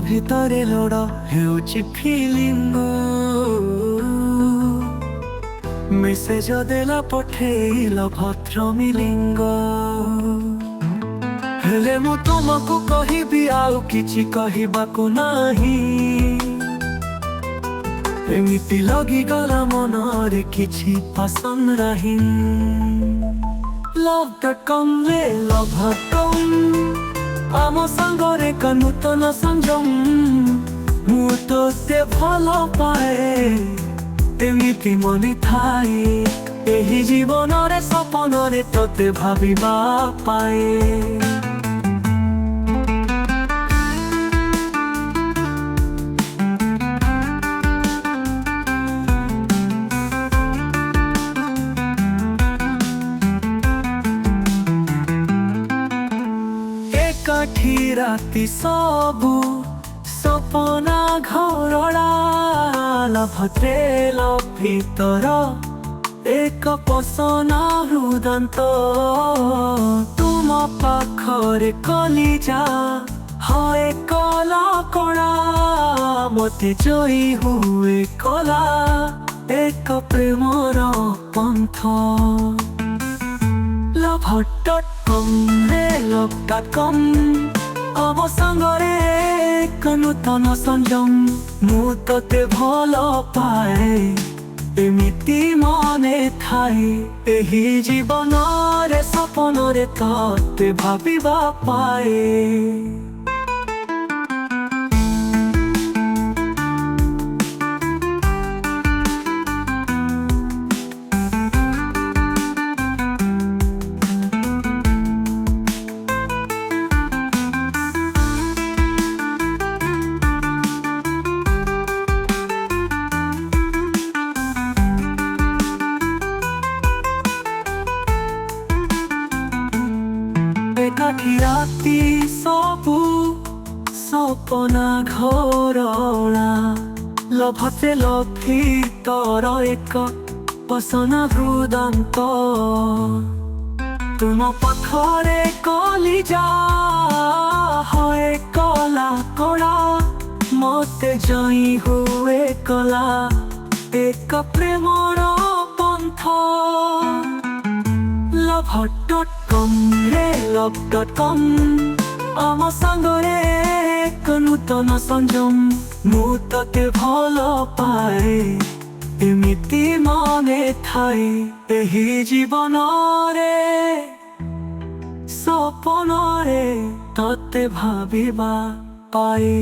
ଭିତରେ ଲୋଡ଼ ହେଉଛି filling. Message ଦେଲା ପଠେଇଲ ଭଦ୍ର ମିଲିଙ୍ଗ। ହେଲେ ମୁଁ ତୁମକୁ କହିବି ଆଉ କିଛି କହିବାକୁ ନାହିଁ। ଏମିତି ଲଗିଗଲା ମନରେ କିଛି ପସନ୍ଦ ନାହିଁ। love.com ରେ love.com ଆମ ସାଙ୍ଗରେ ଏକ ନୂତନ ସଂଯମ। ମୁଁ ତୋତେ ଭଲ ପାଏ ଏମିତି ମନେ ଥାଏ। ଏହି ଜୀବନରେ ସପନରେ ତୋତେ ଭାବିବା ପାଏ। ଏକାଠି ରାତି ସବୁ ସପନା ଘରଡ଼ା। ଲଭରେ ଲଭ ଭିତର ଏକ ପସନା ହୃଦନ୍ତ। ତୁମ ପାଖରେ କଲିଜା ହଏ କଲା କଣା। ମୋତେ ଜୟୀ ହୁଏ କଲା ଏକ ପ୍ରେମର ପନ୍ଥ। love.com ରେ love.com ଆମ ସାଙ୍ଗରେ ଏକ ନୂତନ ସଂଯମ। ମୁଁ ତୋତେ ଭଲ ପାଏ ଏମିତି ମନେ ଥାଏ। ଏହି ଜୀବନରେ ସପନରେ ତୋତେ ଭାବିବା ପାଏ। ଏକାଠି ରାତି ସବୁ ସପନା ଘରଣା। ଲଭରେ ଲଭ ଭିତର ଏକ ପସନା ହୃଦନ୍ତ। ତୁମ ପାଖରେ କଲିଜା ହଏ କଲା କଣା। ମୋତେ ଜୟୀ ହୁଏ କଲା ଏକ ପ୍ରେମର ପନ୍ଥ। love.com ରେ love.com ଆମ ସାଙ୍ଗରେ ଏକ ନୂତନ ସଂଯମ। ମୁଁ ତୋତେ ଭଲ ପାଏ ଏମିତି ମନେ ଥାଏ। ଏହି ଜୀବନରେ ସପନରେ ତୋତେ ଭାବିବା ପାଏ।